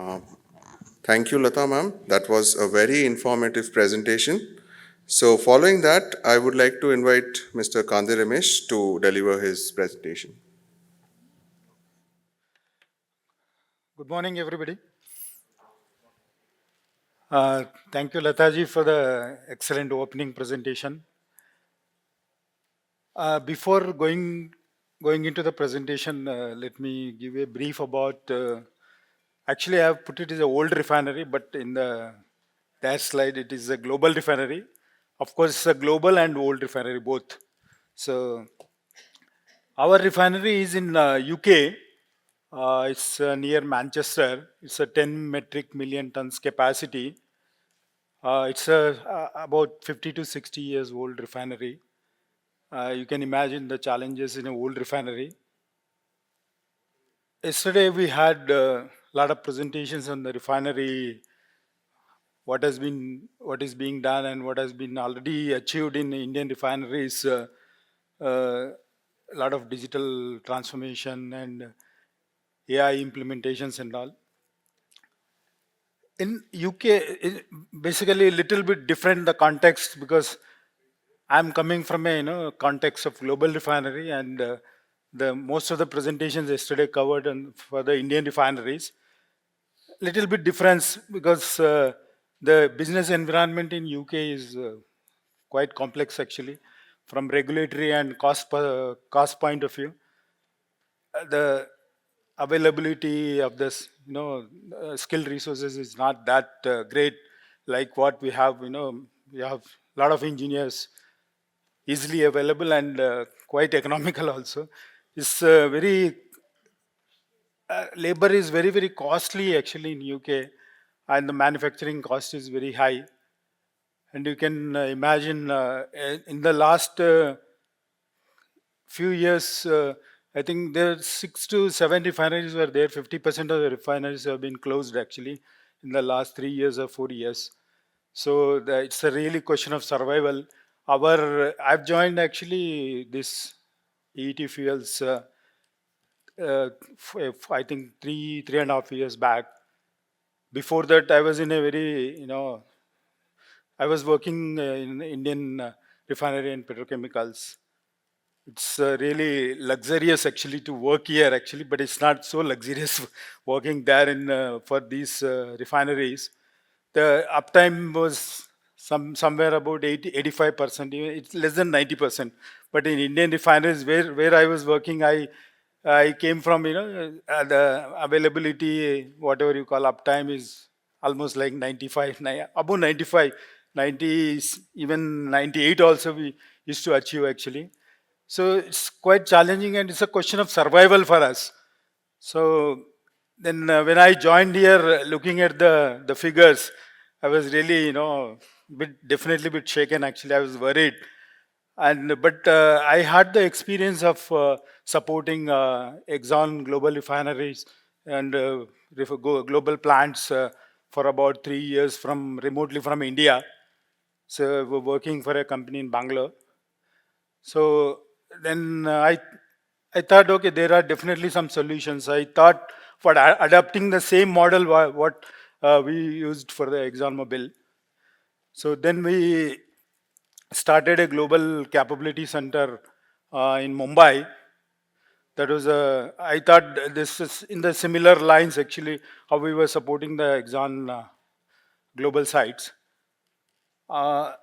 Uh, Thank you, Lata ma'am. That was a very informative presentation. So following that, I would like to invite Mr. Kande Ramesh to deliver his presentation. Good morning, everybody. Thank you, Lataji, for the excellent opening presentation. Before going into the presentation, let me give a brief about. Actually, I have put it as an old refinery, but in the dash slide, it is a global refinery. Of course, it's a global and old refinery both. So our refinery is in UK. It's near Manchester. It's a 10 metric million tons capacity. It's about 50 to 60 years old refinery. You can imagine the challenges in an old refinery. Yesterday we had a lot of presentations on the refinery, what is being done, and what has been already achieved in Indian refineries. A lot of digital transformation and AI implementations and all. In UK, basically a little bit different the context because I'm coming from a context of global refinery, and the most of the presentations yesterday covered for the Indian refineries. Little bit difference because the business environment in UK is quite complex actually, from regulatory and cost point of view. The availability of this skilled resources is not that great like what we have. We have a lot of engineers easily available and quite economical also. It's very labor is very costly actually in UK, and the manufacturing cost is very high. And you can imagine in the last few years, I think there are 6 to 7 refineries were there. 50% of the refineries have been closed actually in the last 3 years or 4 years. So it's a really question of survival. I've joined actually this EET Fuels. I think 3.5 years back. Before that, I was in a very I was working in Indian refinery and petrochemicals. It's really luxurious actually to work here actually, but it's not so luxurious working there in for these refineries. The uptime was somewhere about 85%. It's less than 90%. But in Indian refineries where I was working, I came from the availability, whatever you call uptime, is almost like 95, above 95, 90, even 98 also we used to achieve actually. So it's quite challenging and it's a question of survival for us. So then when I joined here, looking at the figures, I was really definitely a bit shaken actually. I was worried. And but I had the experience of supporting Exxon global refineries and global plants for about 3 years from remotely from India. So we're working for a company in Bangalore. So then I thought, okay, there are definitely some solutions. I thought for adapting the same model what we used for the ExxonMobil. So then we started a global capability center in Mumbai. That was I thought this is in the similar lines actually how we were supporting the Exxon global sites. Uh,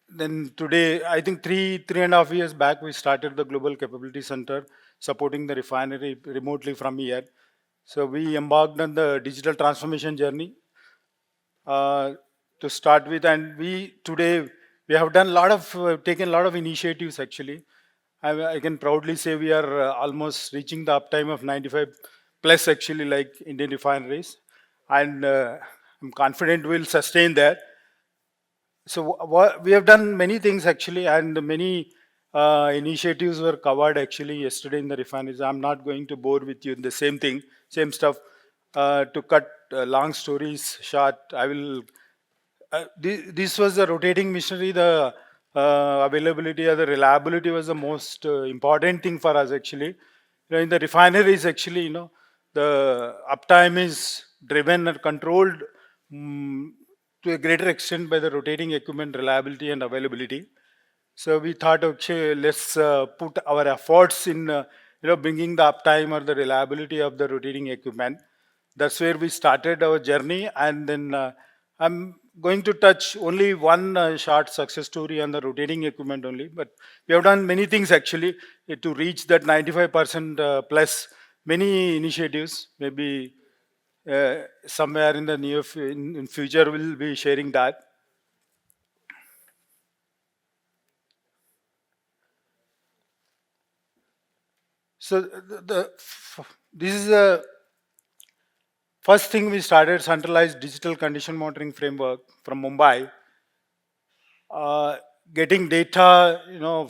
then today, I think 3.5 years back, we started the Global Capability Center supporting the refinery remotely from here. So we embarked on the digital transformation journey uh, to start with, and we today we have done a lot of taken a lot of initiatives actually. I can proudly say we are almost reaching the uptime of 95 plus actually like Indian refineries, and I'm confident we'll sustain that. So what we have done many things actually, and many initiatives were covered actually yesterday in the refineries. I'm not going to bore with you in the same thing, same stuff. To cut long stories short, I will. This was the rotating machinery. The availability or the reliability was the most important thing for us actually. In the refineries, actually, the uptime is driven or controlled mm, to a greater extent by the rotating equipment reliability and availability. So we thought, okay, let's put our efforts in, bringing the uptime or the reliability of the rotating equipment. That's where we started our journey, and then I'm going to touch only one short success story on the rotating equipment only. But we have done many things actually to reach that 95% plus. Many initiatives, maybe somewhere in the in future we'll be sharing that. So this is the first thing we started centralized digital condition monitoring framework from Mumbai. Uh, Getting data,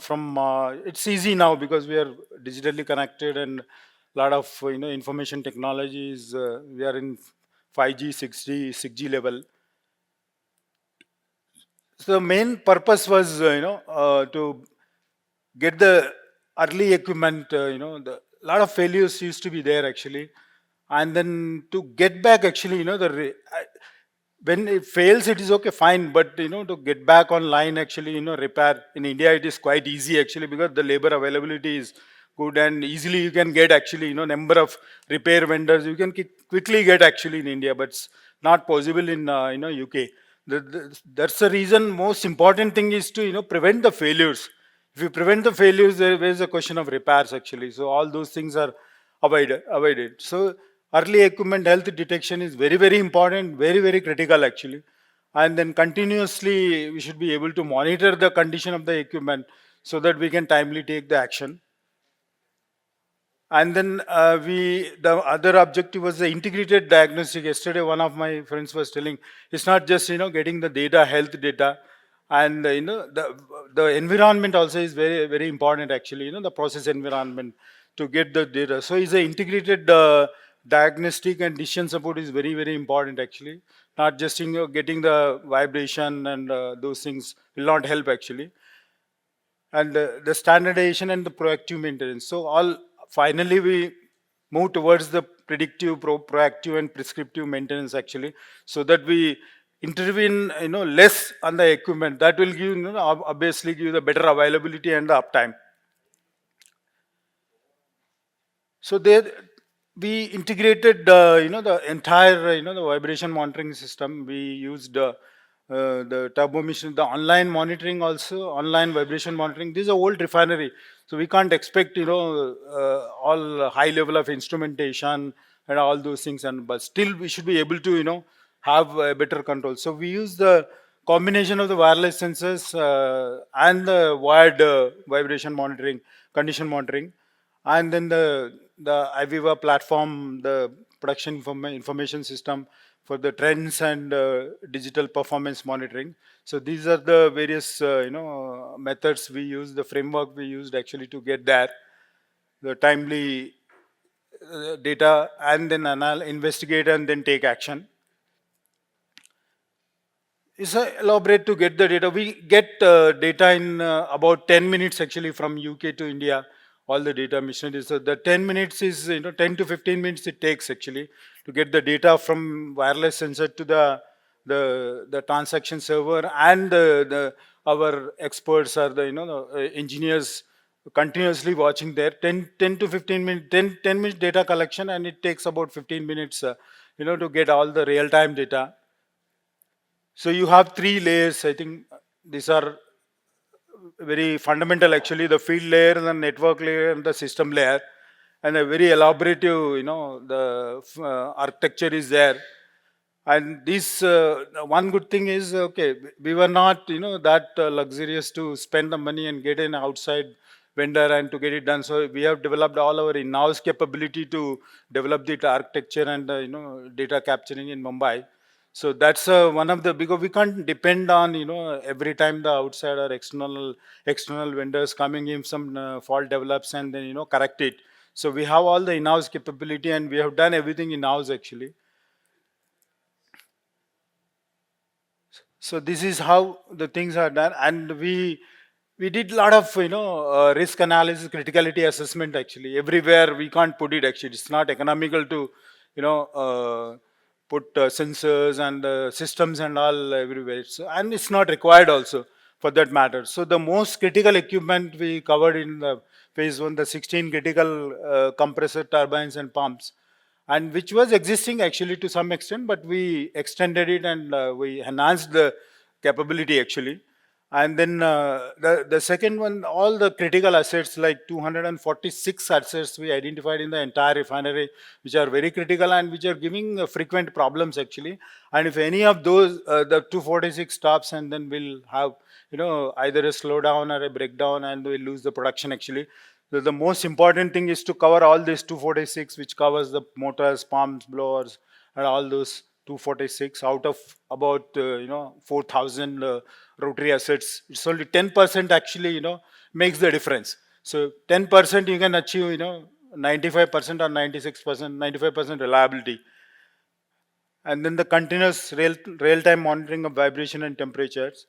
from it's easy now because we are digitally connected, and a lot of information technologies. We are in 5G, 6G level. So the main purpose was, to get the early equipment. The lot of failures used to be there actually, and then to get back actually, when it fails, it is okay, fine, but to get back online actually, repair in India, it is quite easy actually because the labor availability is good and easily you can get actually, number of repair vendors you can quickly get actually in India, but it's not possible in UK. That's the reason. Most important thing is to prevent the failures. If you prevent the failures, there is a question of repairs actually. So all those things are avoided. So early equipment health detection is very important, very critical actually. And then continuously we should be able to monitor the condition of the equipment so that we can timely take the action. And then the other objective was the integrated diagnostic. Yesterday one of my friends was telling, it's not just getting the data, health data, and the environment also is very important actually, the process environment to get the data. So it's a integrated diagnostic and decision support is very important actually. Not just getting the vibration and those things will not help actually. And the standardization and the proactive maintenance. So all finally we move towards the predictive, proactive, and prescriptive maintenance actually, so that we intervene less on the equipment. That will give obviously give the better availability and the uptime. So there we integrated the entire the vibration monitoring system. We used the turbo machine, the online monitoring also, online vibration monitoring. This is a old refinery, so we can't expect all high level of instrumentation and all those things. And but still we should be able to have better control. So we use the combination of the wireless sensors and the wired vibration monitoring, condition monitoring, and then the Aviva platform, the production information system for the trends and digital performance monitoring. So these are the various methods we use, the framework we used actually to get there, the timely data, and then investigate and then take action. It's elaborate to get the data. We get data in about 10 minutes actually from UK to India, all the data missionary. So the 10 minutes is, 10 to 15 minutes it takes actually to get the data from wireless sensor to the transaction server, and our experts are the, the engineers continuously watching there. 10 to 15 minutes, 10 minutes data collection, and it takes about 15 minutes, to get all the real time data. So you have three layers. I think these are very fundamental actually: the field layer, the network layer, and the system layer. And a very elaborative, the architecture is there. And this one good thing is, okay, we were not that luxurious to spend the money and get an outside vendor and to get it done. So we have developed all our in-house capability to develop the architecture and data capturing in Mumbai. So that's one of the, because we can't depend on every time the outside or external vendors coming in, some fault develops and then correct it. So we have all the in-house capability, and we have done everything in-house actually. So this is how the things are done, and we did a lot of risk analysis, criticality assessment actually. Everywhere we can't put it actually. It's not economical to you know uh, put sensors and systems and all everywhere. So, and it's not required also for that matter. So the most critical equipment we covered in the phase one, the 16 critical compressor turbines and pumps, and which was existing actually to some extent, but we extended it and we enhanced the capability actually. And then the second one, all the critical assets, like 246 assets we identified in the entire refinery, which are very critical and which are giving frequent problems actually. And if any of those, the 246 stops, and then we'll have, either a slowdown or a breakdown, and we'll lose the production actually. So the most important thing is to cover all these 246, which covers the motors, pumps, blowers, and all those 246 out of about 4,000 rotary assets. It's only 10% actually makes the difference. So 10% you can achieve 95% or 96%, 95% reliability. And then the continuous real time monitoring of vibration and temperatures,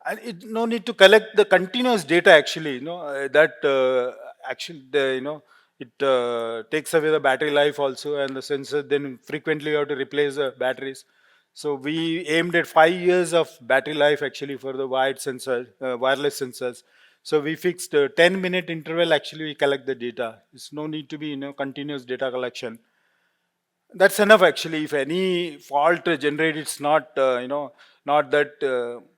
and it no need to collect the continuous data actually, that actually the it takes away the battery life also, and the sensor then frequently you have to replace the batteries. So we aimed at 5 years of battery life actually for the wired sensor, wireless sensors. So we fixed 10-minute interval actually we collect the data. There's no need to be continuous data collection. That's enough actually. If any fault generated, it's not not that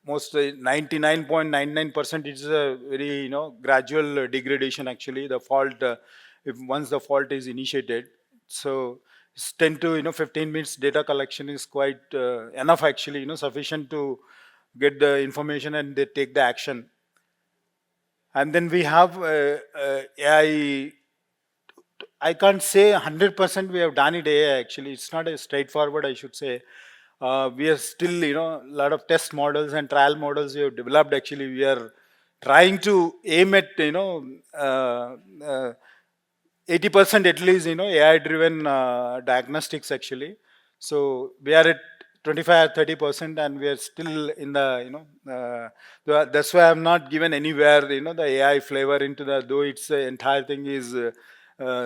most 99.99% it's a very gradual degradation actually, the fault, if once the fault is initiated. So it's 10 to 15 minutes data collection is quite enough actually, sufficient to get the information and they take the action. And then we have I can't say 100% we have done it AI actually. It's not a straightforward, I should say. We are still, a lot of test models and trial models we have developed actually. We are trying to aim at, 80% at least, AI driven diagnostics actually. So we are at 25 or 30%, and we are still in the, that's why I'm not given anywhere, the AI flavor into the, though it's the entire thing is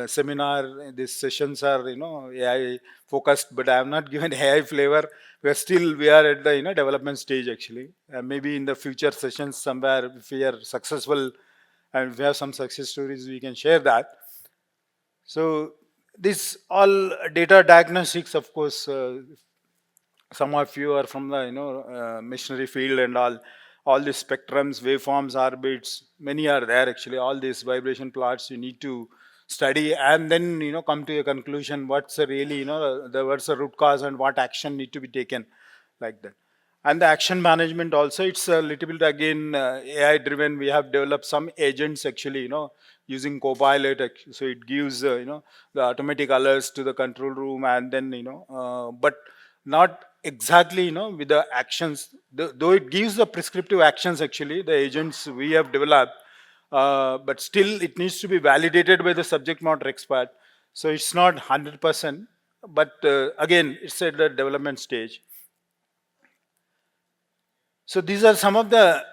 seminar, these sessions are, AI focused, but I have not given AI flavor. We are at the, development stage actually. Maybe in the future sessions somewhere, if we are successful and if we have some success stories, we can share that. So this all data diagnostics, of course, some of you are from the machinery field and all these spectrums, waveforms, orbits, many are there actually. All these vibration plots you need to study and then come to a conclusion. What's the really what's the root cause and what action need to be taken, like that. And the action management also, it's a little bit again AI driven. We have developed some agents actually, using Copilot. So it gives the automatic alerts to the control room, and then but not exactly with the actions. Though it gives the prescriptive actions actually, the agents we have developed, but still it needs to be validated by the subject matter expert. So it's not 100%, but again it's at the development stage. So these are some of the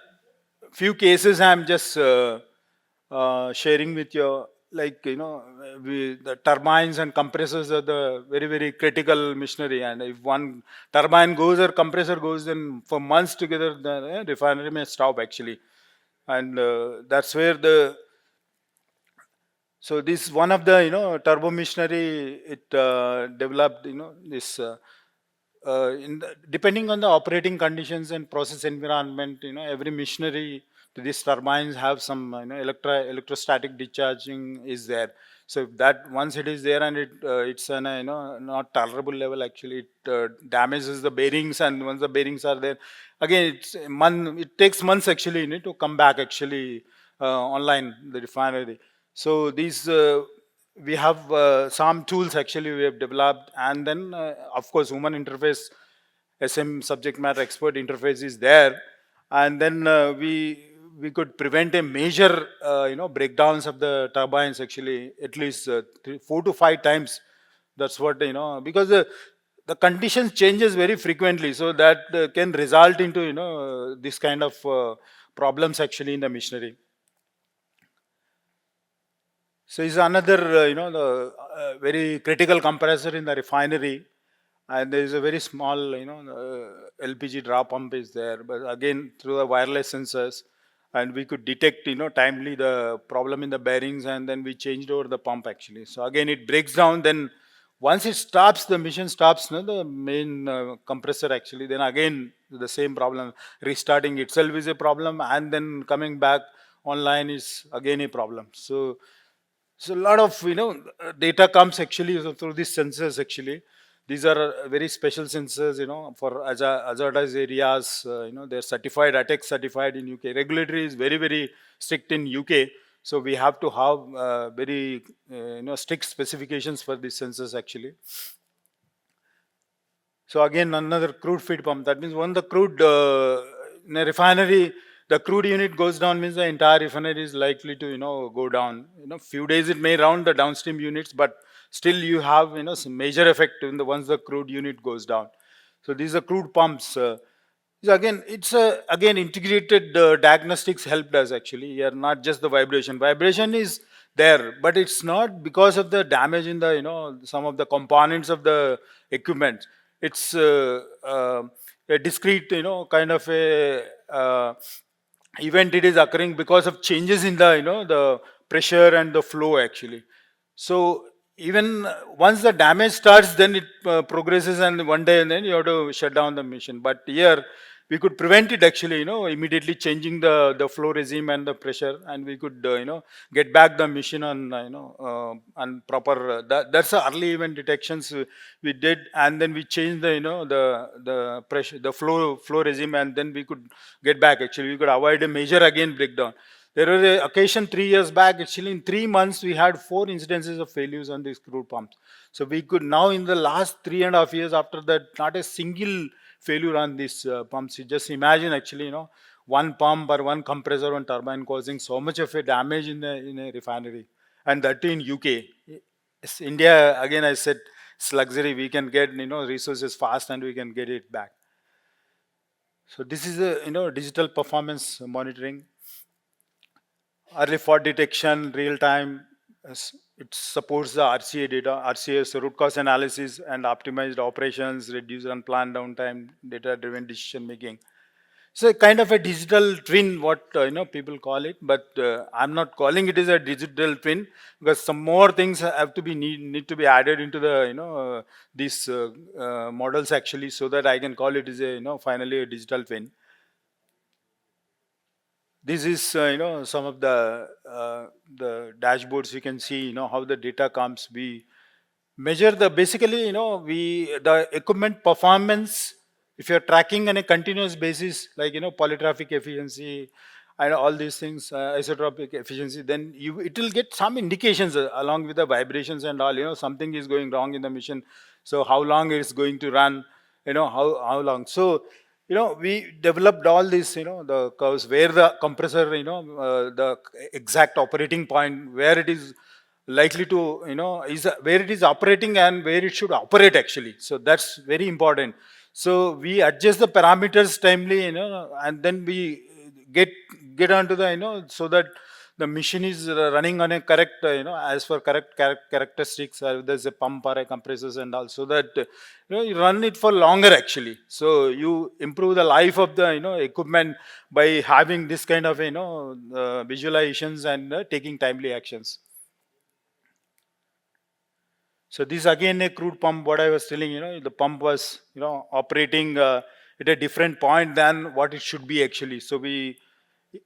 few cases I'm just sharing with you. Like the turbines and compressors are the very very critical machinery, and if one turbine goes or compressor goes, then for months together the refinery may stop actually, and that's where the so this one of the turbo machinery it developed this depending on the operating conditions and process environment, every machinery to these turbines have some electrostatic discharging is there. So if that once it is there and it's an not tolerable level actually, it damages the bearings, and once the bearings are there again, it takes months actually to come back actually online the refinery. So these we have some tools actually we have developed, and then of course human interface, SM subject matter expert interface is there, and then we could prevent a major breakdowns of the turbines actually at least 4 to 5 times. That's what because the conditions changes very frequently, so that can result into this kind of problems actually in the machinery. So it's another, the very critical compressor in the refinery, and there is a very small, LPG draw pump is there. But again, through the wireless sensors, and we could detect, timely the problem in the bearings, and then we changed over the pump actually. So again, it breaks down. Then once it stops, the machine stops, no, the main compressor actually. Then again, the same problem. Restarting itself is a problem, and then coming back online is again a problem. So a lot of data comes actually through these sensors actually. These are very special sensors, for hazardous areas. They're certified, ATEX certified in UK. Regulatory is very very strict in UK. So we have to have very strict specifications for these sensors actually. So again, another crude feed pump. That means when the crude in a refinery, the crude unit goes down, means the entire refinery is likely to go down. Few days it may round the downstream units, but still you have some major effect in the once the crude unit goes down. So these are crude pumps. So again, it's a again integrated diagnostics helped us actually. Here, not just the vibration. Vibration is there, but it's not because of the damage in the some of the components of the equipment. It's a discrete kind of a event. It is occurring because of changes in the the pressure and the flow actually. So even once the damage starts, then it progresses, and one day and then you have to shut down the machine. But here we could prevent it actually, immediately changing the flow regime and the pressure, and we could get back the machine on on proper. That's the early event detections we did, and then we changed the the pressure, the flow regime, and then we could get back. Actually, we could avoid a major again breakdown. There was an occasion 3 years back. Actually, in 3 months, we had 4 incidences of failures on these crude pumps. So we could now, in the last 3.5 years after that, not a single failure on these pumps. You just imagine, actually, one pump or one compressor, one turbine causing so much of a damage in a refinery, and that in UK. India, again, I said, it's luxury. We can get resources fast, and we can get it back. So this is a digital performance monitoring. Early fault detection, real time. It supports the RCA data, RCA, so root cause analysis and optimized operations, reduce unplanned downtime, data driven decision making. So kind of a digital twin, what people call it, but I'm not calling it as a digital twin, because some more things have to be need to be added into the these models actually, so that I can call it as a finally a digital twin. This is some of the dashboards. You can see how the data comes. We measure the basically we the equipment performance. If you're tracking on a continuous basis, like polytraffic efficiency and all these things, isotropic efficiency, then you it will get some indications along with the vibrations and all. Something is going wrong in the mission. So how long it's going to run, how long. So we developed all these the curves where the compressor the exact operating point where it is likely to is where it is operating and where it should operate actually. So that's very important. So we adjust the parameters timely, and then we get get onto the so that the machine is running on a correct as for correct characteristics. There's a pump or a compressors and all, so that you run it for longer actually. So you improve the life of the equipment by having this kind of visualizations and taking timely actions. So this again a crude pump. What I was telling, the pump was operating at a different point than what it should be actually. So we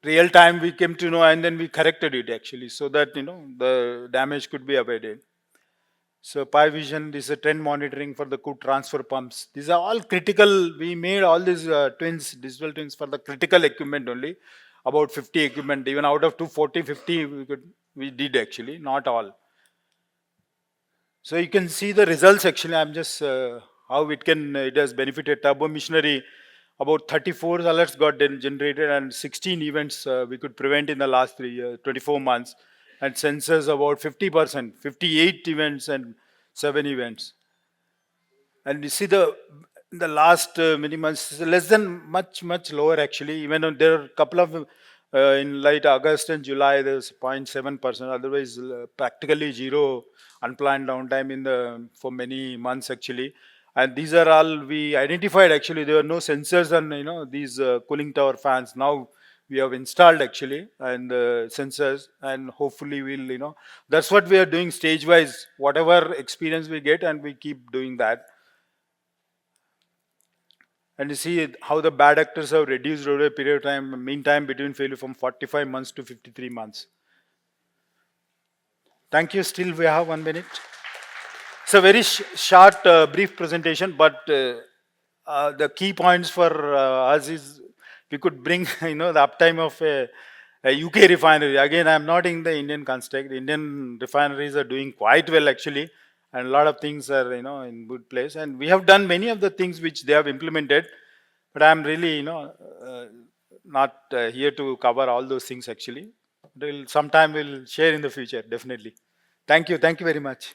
real time we came to know, and then we corrected it actually, so that the damage could be avoided. So Pi Vision, this is a trend monitoring for the crude transfer pumps. These are all critical. We made all these twins, digital twins for the critical equipment only. About 50 equipment, even out of 240, 50 we did actually, not all. So you can see the results actually. I'm just how it has benefited turbo machinery. About 34 alerts got generated, and 16 events we could prevent in the last 3 years, 24 months. And sensors about 50%, 58 events and 7 events. And you see the last many months less than much lower actually. Even though there are a couple of In late August and July, there's 0.7%. Otherwise, practically zero unplanned downtime in the for many months actually. And these are all we identified actually. There were no sensors on these cooling tower fans. Now we have installed actually and sensors, and hopefully we'll that's what we are doing stage wise. Whatever experience we get, and we keep doing that. And you see how the bad actors have reduced over a period of time, mean time between failure from 45 months to 53 months. Thank you. Still, we have 1 minute. It's a very short, brief presentation, but the key points for us is we could bring, the uptime of a UK refinery. Again, I'm not in the Indian context. Indian refineries are doing quite well actually, and a lot of things are, in good place. And we have done many of the things which they have implemented, but I'm really, not here to cover all those things actually. Sometime we'll share in the future, definitely. Thank you. Thank you very much.